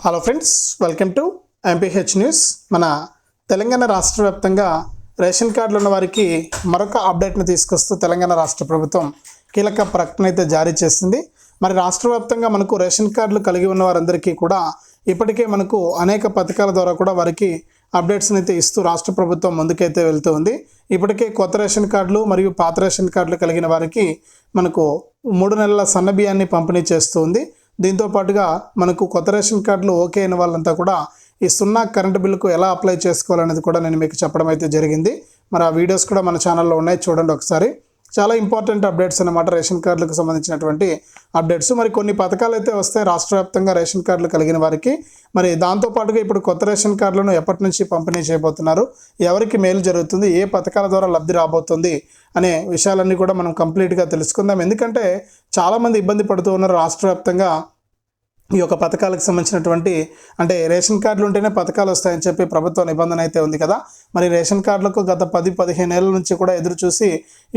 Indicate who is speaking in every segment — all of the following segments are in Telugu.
Speaker 1: Hello friends, welcome to MPH news. మన తెలంగాణ రాష్ట్ర వ్యాప్తంగా రేషన్ కార్డులు ఉన్న వారికి మరొక అప్డేట్ను తీసుకొస్తూ తెలంగాణ రాష్ట్ర ప్రభుత్వం కీలక ప్రకటన అయితే జారీ చేసింది. మరి రాష్ట్ర వ్యాప్తంగా మనకు రేషన్ కార్డులు కలిగి ఉన్న వారందరికీ కూడా ఇప్పటికే మనకు అనేక పథకాల ద్వారా కూడా వారికి అప్డేట్స్ని అయితే ఇస్తూ రాష్ట్ర ప్రభుత్వం ముందుకైతే వెళ్తూ ఉంది. ఇప్పటికే కొత్త రేషన్ కార్డులు మరియు పాత రేషన్ కార్డులు కలిగిన వారికి మనకు 3 నెలల సన్న బియ్యాన్ని పంపిణీ చేస్తూ ఉంది. దీంతో పాటుగా మనకు కొత్త రేషన్ కార్డులు ఓకే అయిన వాళ్ళంతా కూడా ఈ 0 కరెంటు బిల్లుకు ఎలా అప్లై చేసుకోవాలనేది కూడా నేను మీకు చెప్పడం అయితే జరిగింది. మరి ఆ వీడియోస్ కూడా మన ఛానల్లో ఉన్నాయి, చూడండి ఒకసారి. చాలా ఇంపార్టెంట్ అప్డేట్స్ అన్నమాట, రేషన్ కార్డులకు సంబంధించినటువంటి అప్డేట్స్. మరి కొన్ని పథకాలు అయితే వస్తాయి రాష్ట్ర వ్యాప్తంగా రేషన్ కార్డులు కలిగిన వారికి. మరి దాంతోపాటుగా ఇప్పుడు కొత్త రేషన్ కార్డులను ఎప్పటి నుంచి పంపిణీ చేయబోతున్నారు, ఎవరికి మేలు జరుగుతుంది, ఏ పథకాల ద్వారా లబ్ధి రాబోతుంది అనే విషయాలన్నీ కూడా మనం కంప్లీట్గా తెలుసుకుందాం. ఎందుకంటే చాలామంది ఇబ్బంది పడుతూ ఉన్నారు రాష్ట్ర వ్యాప్తంగా ఈ యొక్క పథకాలకు సంబంధించినటువంటి, అంటే రేషన్ కార్డులు ఉంటేనే పథకాలు వస్తాయని చెప్పి ప్రభుత్వ నిబంధన అయితే ఉంది కదా. మరి రేషన్ కార్డులకు గత 10-15 ఏళ్ళ నుంచి కూడా ఎదురు చూసి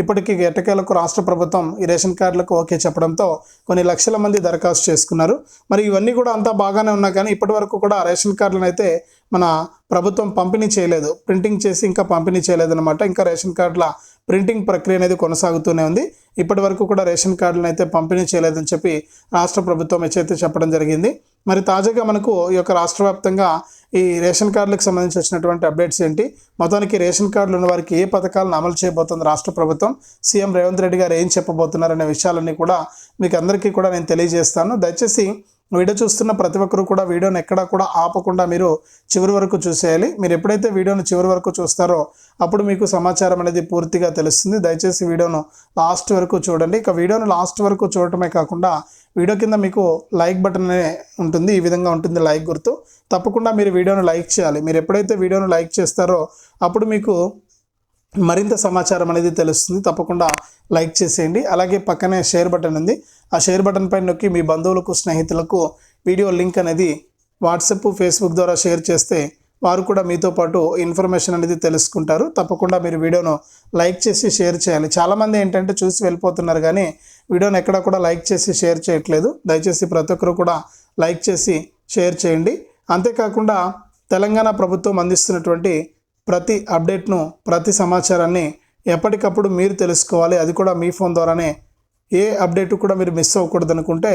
Speaker 1: ఇప్పటికీ ఎట్టకేలకు రాష్ట్ర ప్రభుత్వం ఈ రేషన్ కార్డులకు ఓకే చెప్పడంతో కొన్ని లక్షల మంది దరఖాస్తు చేసుకున్నారు. మరి ఇవన్నీ కూడా అంతా బాగానే ఉన్నా కానీ ఇప్పటి వరకు కూడా రేషన్ కార్డులను అయితే మన ప్రభుత్వం పంపిణీ చేయలేదు, ప్రింటింగ్ చేసి ఇంకా పంపిణీ చేయలేదన్నమాట. ఇంకా రేషన్ కార్డుల ప్రింటింగ్ ప్రక్రియ అనేది కొనసాగుతూనే ఉంది. ఇప్పటి వరకు కూడా రేషన్ కార్డులను అయితే పంపిణీ చేయలేదని చెప్పి రాష్ట్ర ప్రభుత్వం అయితే చెప్పడం జరిగింది. మరి తాజాగా మనకు ఈ యొక్క రాష్ట్ర వ్యాప్తంగా ఈ రేషన్ కార్డులకు సంబంధించి వచ్చినటువంటి అప్డేట్స్ ఏంటి, మొత్తానికి రేషన్ కార్డులు ఉన్న వారికి ఏ పథకాలను అమలు చేయబోతుంది రాష్ట్ర ప్రభుత్వం, సీఎం రేవంత్ రెడ్డి గారు ఏం చెప్పబోతున్నారనే విషయాలన్నీ కూడా మీకు అందరికీ కూడా నేను తెలియజేస్తాను. దయచేసి వీడియో చూస్తున్న ప్రతి ఒక్కరు కూడా వీడియోని ఎక్కడా కూడా ఆపకుండా మీరు చివరి వరకు చూసేయాలి. మీరు ఎప్పుడైతే వీడియోను చివరి వరకు చూస్తారో అప్పుడు మీకు సమాచారం అనేది పూర్తిగా తెలుస్తుంది. దయచేసి వీడియోను లాస్ట్ వరకు చూడండి. ఇక వీడియోను లాస్ట్ వరకు చూడటమే కాకుండా వీడియో కింద మీకు లైక్ బటన్ అనే ఉంటుంది, ఈ విధంగా ఉంటుంది లైక్ గుర్తు. తప్పకుండా మీరు వీడియోను లైక్ చేయాలి. మీరు ఎప్పుడైతే వీడియోను లైక్ చేస్తారో అప్పుడు మీకు మరింత సమాచారం అనేది తెలుస్తుంది. తప్పకుండా లైక్ చేసేయండి. అలాగే పక్కనే షేర్ బటన్ ఉంది, ఆ షేర్ బటన్ పైన నొక్కి మీ బంధువులకు, స్నేహితులకు వీడియో లింక్ అనేది వాట్సాప్, ఫేస్బుక్ ద్వారా షేర్ చేస్తే వారు కూడా మీతో పాటు ఇన్ఫర్మేషన్ అనేది తెలుసుకుంటారు. తప్పకుండా మీరు వీడియోను లైక్ చేసి షేర్ చేయాలి. చాలామంది ఏంటంటే చూసి వెళ్ళిపోతున్నారు కానీ వీడియోను ఎక్కడ కూడా లైక్ చేసి షేర్ చేయట్లేదు. దయచేసి ప్రతి ఒక్కరు కూడా లైక్ చేసి షేర్ చేయండి. అంతేకాకుండా తెలంగాణ ప్రభుత్వం అందిస్తున్నటువంటి ప్రతి అప్డేట్ను, ప్రతి సమాచారాన్ని ఎప్పటికప్పుడు మీరు తెలుసుకోవాలి, అది కూడా మీ ఫోన్ ద్వారానే. ఏ అప్డేట్ కూడా మీరు మిస్ అవ్వకూడదు అనుకుంటే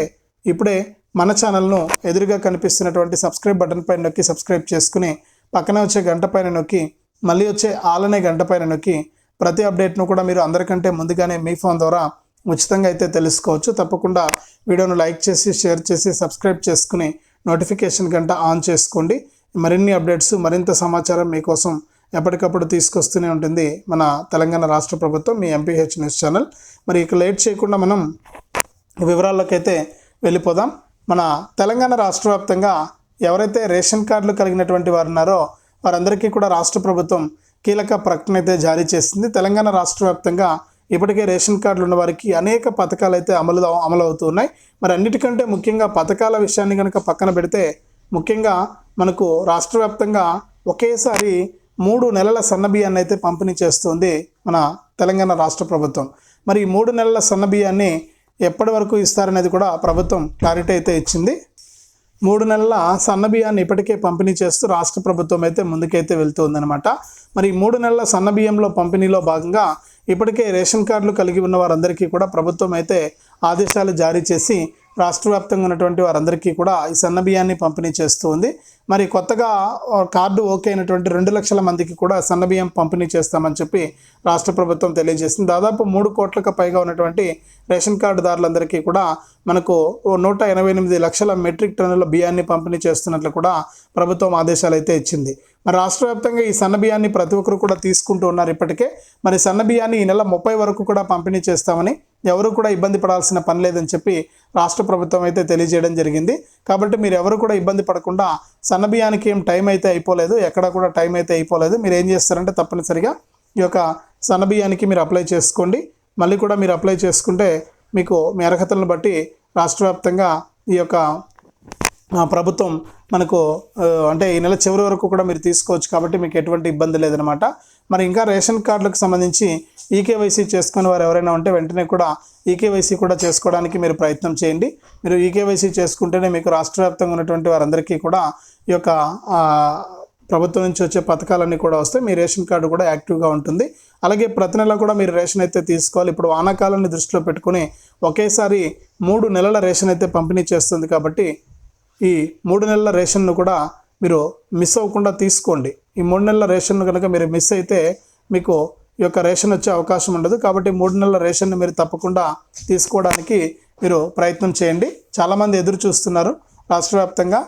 Speaker 1: ఇప్పుడే మన ఛానల్ను ఎదురుగా కనిపిస్తున్నటువంటి సబ్స్క్రైబ్ బటన్ పైన నొక్కి సబ్స్క్రైబ్ చేసుకుని పక్కనే వచ్చే గంట పైన నొక్కి మళ్ళీ వచ్చే ఆల్ అనే గంట పైన నొక్కి ప్రతి అప్డేట్ను కూడా మీరు అందరికంటే ముందుగానే మీ ఫోన్ ద్వారా ఉచితంగా అయితే తెలుసుకోవచ్చు. తప్పకుండా వీడియోను లైక్ చేసి షేర్ చేసి సబ్స్క్రైబ్ చేసుకుని నోటిఫికేషన్ గంట ఆన్ చేసుకోండి. మరిన్ని అప్డేట్స్, మరింత సమాచారం మీకోసం ఎప్పటికప్పుడు తీసుకొస్తూనే ఉంటుంది మన తెలంగాణ రాష్ట్ర ప్రభుత్వం, మీ ఎంపీహెచ్ న్యూస్ ఛానల్. మరి ఇక లేట్ చేయకుండా మనం వివరాల్లోకైతే వెళ్ళిపోదాం. మన తెలంగాణ రాష్ట్ర వ్యాప్తంగా ఎవరైతే రేషన్ కార్డులు కలిగినటువంటి వారు ఉన్నారో వారందరికీ కూడా రాష్ట్ర ప్రభుత్వం కీలక ప్రకటన అయితే జారీ చేసింది. తెలంగాణ రాష్ట్ర వ్యాప్తంగా ఇప్పటికే రేషన్ కార్డులు ఉన్న వారికి అనేక పథకాలు అయితే అమలు అవుతూ ఉన్నాయి. మరి అన్నిటికంటే ముఖ్యంగా పథకాల విషయాన్ని కనుక పక్కన పెడితే ముఖ్యంగా మనకు రాష్ట్ర వ్యాప్తంగా ఒకేసారి 3 నెలల సన్న బియ్యాన్ని అయితే పంపిణీ చేస్తుంది మన తెలంగాణ రాష్ట్ర ప్రభుత్వం. మరి ఈ 3 నెలల సన్న బియ్యాన్ని ఎప్పటి వరకు ఇస్తారనేది కూడా ప్రభుత్వం క్లారిటీ అయితే ఇచ్చింది. 3 నెలల సన్న బియ్యాన్ని ఇప్పటికే పంపిణీ చేస్తూ రాష్ట్ర ప్రభుత్వం అయితే ముందుకైతే వెళ్తుందన్నమాట. మరి 3 నెలల సన్న బియ్యంలో పంపిణీలో భాగంగా ఇప్పటికే రేషన్ కార్డులు కలిగి ఉన్న వారందరికీ కూడా ప్రభుత్వం అయితే ఆదేశాలు జారీ చేసి రాష్ట్ర వ్యాప్తంగా ఉన్నటువంటి వారందరికీ కూడా ఈ సన్న బియ్యాన్ని పంపిణీ చేస్తూ ఉంది. మరి కొత్తగా కార్డు ఓకే అయినటువంటి 2 లక్షల మందికి కూడా సన్న బియ్యం పంపిణీ చేస్తామని చెప్పి రాష్ట్ర ప్రభుత్వం తెలియజేసింది. దాదాపు 3 కోట్లకు పైగా ఉన్నటువంటి రేషన్ కార్డుదారులందరికీ కూడా మనకు 188 లక్షల మెట్రిక్ టన్నుల బియ్యాన్ని పంపిణీ చేస్తున్నట్లు కూడా ప్రభుత్వం ఆదేశాలు అయితే ఇచ్చింది. మరి రాష్ట్ర వ్యాప్తంగా ఈ సన్న బియ్యాన్ని ప్రతి ఒక్కరు కూడా తీసుకుంటూ ఉన్నారు ఇప్పటికే. మరి సన్న బియ్యాన్ని ఈ నెల 30 వరకు కూడా పంపిణీ చేస్తామని, ఎవరు కూడా ఇబ్బంది పడాల్సిన పని లేదని చెప్పి రాష్ట్ర ప్రభుత్వం అయితే తెలియజేయడం జరిగింది. కాబట్టి మీరు ఎవరు కూడా ఇబ్బంది పడకుండా, సన్న బియ్యానికి ఏం టైం అయితే అయిపోలేదు, ఎక్కడ కూడా టైం అయితే అయిపోలేదు. మీరు ఏం చేస్తారంటే తప్పనిసరిగా ఈ యొక్క సన్న బియ్యానికి మీరు అప్లై చేసుకోండి. మళ్ళీ కూడా మీరు అప్లై చేసుకుంటే మీకు మీ అర్హతలను బట్టి రాష్ట్ర వ్యాప్తంగా ఈ యొక్క ప్రభుత్వం మనకు అంటే ఈ నెల చివరి వరకు కూడా మీరు తీసుకోవచ్చు కాబట్టి మీకు ఎటువంటి ఇబ్బంది లేదనమాట. మరి ఇంకా రేషన్ కార్డులకు సంబంధించి ఈకేవైసీ చేసుకునే వారు ఎవరైనా ఉంటే వెంటనే కూడా ఈకేవైసీ కూడా చేసుకోవడానికి మీరు ప్రయత్నం చేయండి. మీరు ఈకేవైసీ చేసుకుంటేనే మీకు రాష్ట్ర వ్యాప్తంగా ఉన్నటువంటి వారందరికీ కూడా ఈ యొక్క ప్రభుత్వం నుంచి వచ్చే పథకాలన్నీ కూడా వస్తే మీ రేషన్ కార్డు కూడా యాక్టివ్గా ఉంటుంది. అలాగే ప్రతి నెల కూడా మీరు రేషన్ అయితే తీసుకోవాలి. ఇప్పుడు వానాకాలాన్ని దృష్టిలో పెట్టుకుని ఒకేసారి 3 నెలల రేషన్ అయితే పంపిణీ చేస్తుంది కాబట్టి ఈ 3 నెలల రేషన్ను కూడా మీరు మిస్ అవ్వకుండా తీసుకోండి. ఈ 3 నెలల రేషన్ను కనుక మీరు మిస్ అయితే మీకు ఈ యొక్క రేషన్ వచ్చే అవకాశం ఉండదు. కాబట్టి 3 నెలల రేషన్ను మీరు తప్పకుండా తీసుకోవడానికి మీరు ప్రయత్నం చేయండి. చాలామంది ఎదురు చూస్తున్నారు రాష్ట్ర వ్యాప్తంగా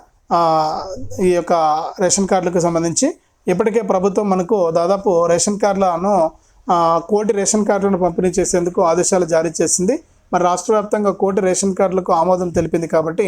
Speaker 1: ఈ యొక్క రేషన్ కార్డులకు సంబంధించి. ఇప్పటికే ప్రభుత్వం మనకు దాదాపు రేషన్ కార్డులను 1 కోటి రేషన్ కార్డులను పంపిణీ చేసేందుకు ఆదేశాలు జారీ చేసింది. మరి రాష్ట్ర వ్యాప్తంగా 1 కోటి రేషన్ కార్డులకు ఆమోదం తెలిపింది కాబట్టి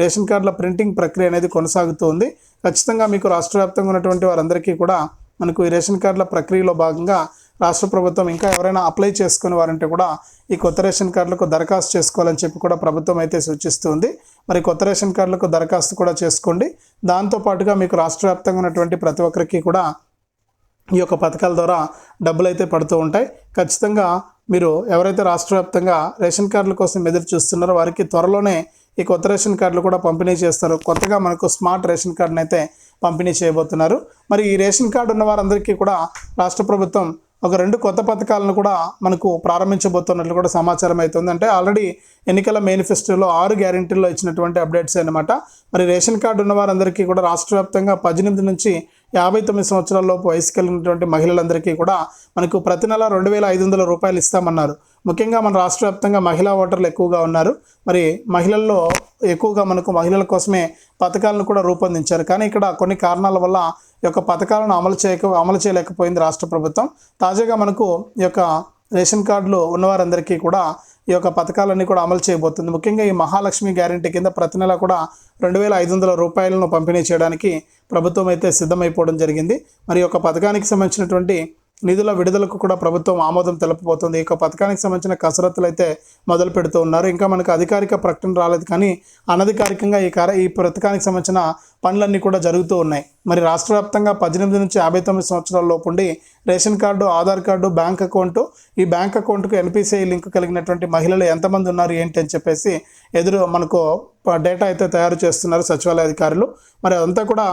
Speaker 1: రేషన్ కార్డుల ప్రింటింగ్ ప్రక్రియ అనేది కొనసాగుతుంది. ఖచ్చితంగా మీకు రాష్ట్ర వ్యాప్తంగా ఉన్నటువంటి వారందరికీ కూడా మనకు ఈ రేషన్ కార్డుల ప్రక్రియలో భాగంగా రాష్ట్ర ప్రభుత్వం ఇంకా ఎవరైనా అప్లై చేసుకునే వారంటే కూడా ఈ కొత్త రేషన్ కార్డులకు దరఖాస్తు చేసుకోవాలని చెప్పి కూడా ప్రభుత్వం అయితే సూచిస్తుంది. మరి కొత్త రేషన్ కార్డులకు దరఖాస్తు కూడా చేసుకోండి. దాంతోపాటుగా మీకు రాష్ట్ర వ్యాప్తంగా ఉన్నటువంటి ప్రతి ఒక్కరికి కూడా ఈ యొక్క పథకాల ద్వారా డబ్బులు అయితే పడుతూ ఉంటాయి. ఖచ్చితంగా మీరు ఎవరైతే రాష్ట్ర వ్యాప్తంగా రేషన్ కార్డుల కోసం ఎదురు చూస్తున్నారో వారికి త్వరలోనే ఈ కొత్త రేషన్ కార్డులు కూడా పంపిణీ చేస్తారు. కొత్తగా మనకు స్మార్ట్ రేషన్ కార్డును అయితే పంపిణీ చేయబోతున్నారు. మరి ఈ రేషన్ కార్డు ఉన్న వారందరికీ కూడా రాష్ట్ర ప్రభుత్వం ఒక 2 కొత్త పథకాలను కూడా మనకు ప్రారంభించబోతున్నట్లు కూడా సమాచారం అవుతుంది. అంటే ఆల్రెడీ ఎన్నికల మేనిఫెస్టోలో 6 గ్యారెంటీల్లో ఇచ్చినటువంటి అప్డేట్స్ అన్నమాట. మరి రేషన్ కార్డు ఉన్న వారందరికీ కూడా రాష్ట్ర వ్యాప్తంగా 18 నుంచి 59 సంవత్సరాల లోపు వయసు కలిగినటువంటి మహిళలందరికీ కూడా మనకు ప్రతి నెల 2500 రూపాయలు ఇస్తామన్నారు. ముఖ్యంగా మన రాష్ట్ర వ్యాప్తంగా మహిళా ఓటర్లు ఎక్కువగా ఉన్నారు. మరి మహిళల్లో ఎక్కువగా మనకు మహిళల కోసమే పథకాలను కూడా రూపొందించారు. కానీ ఇక్కడ కొన్ని కారణాల వల్ల ఈ యొక్క పథకాలను అమలు చేయలేకపోయింది రాష్ట్ర ప్రభుత్వం. తాజాగా మనకు ఈ యొక్క రేషన్ కార్డులు ఉన్నవారందరికీ కూడా ఈ యొక్క పథకాలన్నీ కూడా అమలు చేయబోతుంది. ముఖ్యంగా ఈ మహాలక్ష్మి గ్యారెంటీ కింద ప్రతి నెల కూడా 2500 రూపాయలను పంపిణీ చేయడానికి ప్రభుత్వం అయితే సిద్ధమైపోవడం జరిగింది. మరి ఈ యొక్క పథకానికి సంబంధించినటువంటి నిధుల విడుదలకు కూడా ప్రభుత్వం ఆమోదం తెలపబోతుంది. ఈ యొక్క పథకానికి సంబంధించిన కసరత్తులు అయితే మొదలు పెడుతూ ఉన్నారు. ఇంకా మనకు అధికారిక ప్రకటన రాలేదు, కానీ అనధికారికంగా ఈ పథకానికి సంబంధించిన పనులన్నీ కూడా జరుగుతూ ఉన్నాయి. మరి రాష్ట్ర వ్యాప్తంగా 18 నుంచి 59 సంవత్సరాల లోపు ఉండి ration card, Aadhaar card, bank account, ఈ బ్యాంక్ అకౌంట్కు ఎన్పిసిఐ లింక్ కలిగినటువంటి మహిళలు ఎంతమంది ఉన్నారు ఏంటి అని చెప్పేసి మనకు డేటా అయితే తయారు చేస్తున్నారు సచివాలయ అధికారులు. మరి అదంతా కూడా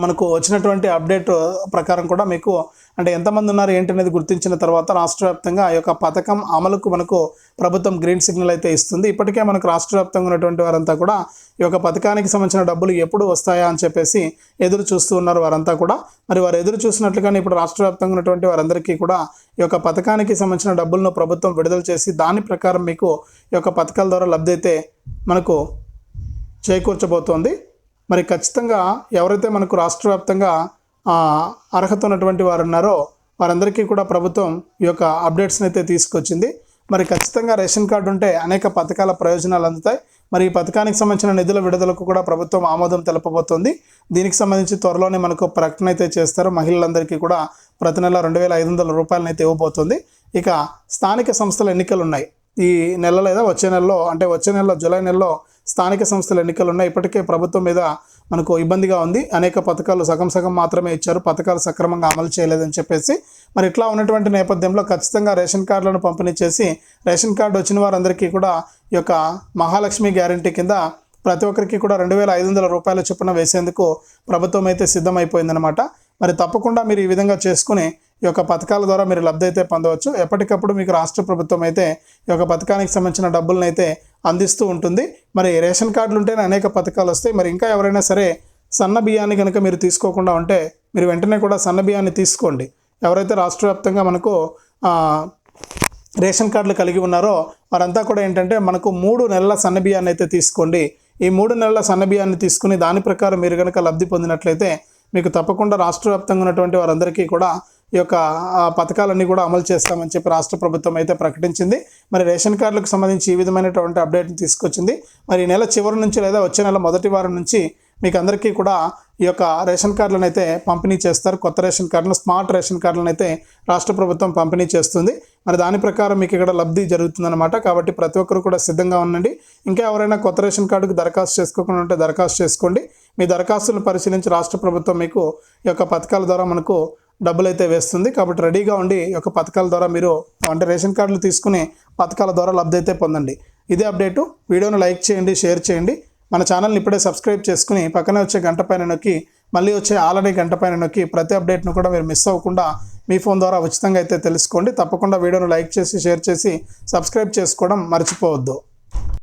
Speaker 1: మనకు వచ్చినటువంటి అప్డేట్ ప్రకారం కూడా మీకు అంటే ఎంతమంది ఉన్నారు ఏంటి అనేది గుర్తించిన తర్వాత రాష్ట్ర వ్యాప్తంగా ఆ యొక్క పథకం అమలుకు మనకు ప్రభుత్వం గ్రీన్ సిగ్నల్ అయితే ఇస్తుంది. ఇప్పటికే మనకు రాష్ట్ర వ్యాప్తంగా ఉన్నటువంటి వారంతా కూడా ఈ యొక్క పథకానికి సంబంధించిన డబ్బులు ఎప్పుడు వస్తాయా అని చెప్పేసి ఎదురు చూస్తూ ఉన్నారు వారంతా కూడా. మరి వారు ఎదురు చూసినట్లుగానే ఇప్పుడు రాష్ట్ర వ్యాప్తంగా ఉన్నటువంటి వారందరికీ కూడా ఈ యొక్క పథకానికి సంబంధించిన డబ్బులను ప్రభుత్వం విడుదల చేసి దాని ప్రకారం మీకు ఈ యొక్క పథకాల ద్వారా లబ్ధి అయితే మనకు చేకూర్చబోతోంది. మరి ఖచ్చితంగా ఎవరైతే మనకు రాష్ట్ర వ్యాప్తంగా అర్హత ఉన్నటువంటి వారు ఉన్నారో వారందరికీ కూడా ప్రభుత్వం ఈ యొక్క అప్డేట్స్ని అయితే తీసుకొచ్చింది. మరి ఖచ్చితంగా రేషన్ కార్డు ఉంటే అనేక పథకాల ప్రయోజనాలు అందుతాయి. మరి ఈ పథకానికి సంబంధించిన నిధుల విడుదలకు కూడా ప్రభుత్వం ఆమోదం తెలపబోతోంది. దీనికి సంబంధించి త్వరలోనే మనకు ప్రకటన అయితే చేస్తారు. మహిళలందరికీ కూడా ప్రతి నెల 2500 రూపాయలను అయితే ఇవ్వబోతుంది. ఇక స్థానిక సంస్థల ఎన్నికలు ఉన్నాయి ఈ నెల లేదా వచ్చే నెలలో జూలై నెలలో స్థానిక సంస్థల ఎన్నికలు ఉన్నాయి. ఇప్పటికే ప్రభుత్వం మీద మనకు ఇబ్బందిగా ఉంది. అనేక పథకాలు సగం మాత్రమే ఇచ్చారు, పథకాలు సక్రమంగా అమలు చేయలేదని చెప్పేసి. మరి ఇట్లా ఉన్నటువంటి నేపథ్యంలో ఖచ్చితంగా రేషన్ కార్డులను పంపిణీ చేసి రేషన్ కార్డు వచ్చిన వారందరికీ కూడా ఈ యొక్క మహాలక్ష్మి గ్యారెంటీ కింద ప్రతి ఒక్కరికి కూడా 2500 రూపాయల చొప్పున వేసేందుకు ప్రభుత్వం అయితే సిద్ధమైపోయిందనమాట. మరి తప్పకుండా మీరు ఈ విధంగా చేసుకుని ఈ యొక్క పథకాల ద్వారా మీరు లబ్ధి అయితే పొందవచ్చు. ఎప్పటికప్పుడు మీకు రాష్ట్ర ప్రభుత్వం అయితే ఈ యొక్క పథకానికి సంబంధించిన డబ్బులను అయితే అందిస్తూ ఉంటుంది. మరి రేషన్ కార్డులు ఉంటేనే అనేక పథకాలు వస్తాయి. మరి ఇంకా ఎవరైనా సరే సన్న బియ్యాన్ని కనుక మీరు తీసుకోకుండా ఉంటే మీరు వెంటనే కూడా సన్న బియ్యాన్ని తీసుకోండి. ఎవరైతే రాష్ట్ర వ్యాప్తంగా మనకు రేషన్ కార్డులు కలిగి ఉన్నారో వారంతా కూడా ఏంటంటే మనకు 3 నెలల సన్న బియ్యాన్ని అయితే తీసుకోండి. ఈ 3 నెలల సన్న బియ్యాన్ని తీసుకుని దాని ప్రకారం మీరు కనుక లబ్ధి పొందినట్లయితే మీకు తప్పకుండా రాష్ట్ర వ్యాప్తంగా ఉన్నటువంటి వారందరికీ కూడా ఈ యొక్క పథకాలన్నీ కూడా అమలు చేస్తామని చెప్పి రాష్ట్ర ప్రభుత్వం అయితే ప్రకటించింది. మరి రేషన్ కార్డులకు సంబంధించి ఈ విధమైనటువంటి అప్డేట్ని తీసుకొచ్చింది. మరి ఈ నెల చివరి నుంచి లేదా వచ్చే నెల మొదటి వారం నుంచి మీకు అందరికీ కూడా ఈ యొక్క రేషన్ కార్డులను అయితే పంపిణీ చేస్తారు. కొత్త రేషన్ కార్డులను, స్మార్ట్ రేషన్ కార్డులను అయితే రాష్ట్ర ప్రభుత్వం పంపిణీ చేస్తుంది. మరి దాని ప్రకారం మీకు ఇక్కడ లబ్ధి జరుగుతుందన్నమాట. కాబట్టి ప్రతి ఒక్కరు కూడా సిద్ధంగా ఉండండి. ఇంకా ఎవరైనా కొత్త రేషన్ కార్డుకు దరఖాస్తు చేసుకోకుండా ఉంటే దరఖాస్తు చేసుకోండి. మీ దరఖాస్తులను పరిశీలించి రాష్ట్ర ప్రభుత్వం మీకు ఈ యొక్క పథకాల ద్వారా మనకు డబ్బులు అయితే వేస్తుంది. కాబట్టి రెడీగా ఉండి ఈ యొక్క పథకాల ద్వారా మీరు అంటే రేషన్ కార్డులు తీసుకుని పథకాల ద్వారా లబ్ధి అయితే పొందండి. ఇదే అప్డేటు. వీడియోను లైక్ చేయండి, షేర్ చేయండి. మన ఛానల్ని ఇప్పుడే సబ్స్క్రైబ్ చేసుకుని పక్కనే వచ్చే గంట పైన నొక్కి మళ్ళీ వచ్చే ఆల్రెడీ గంట పైన నొక్కి ప్రతి అప్డేట్ను కూడా మీరు మిస్ అవ్వకుండా మీ ఫోన్ ద్వారా ఉచితంగా అయితే తెలుసుకోండి. తప్పకుండా వీడియోను లైక్ చేసి షేర్ చేసి సబ్స్క్రైబ్ చేసుకోవడం మర్చిపోవద్దు.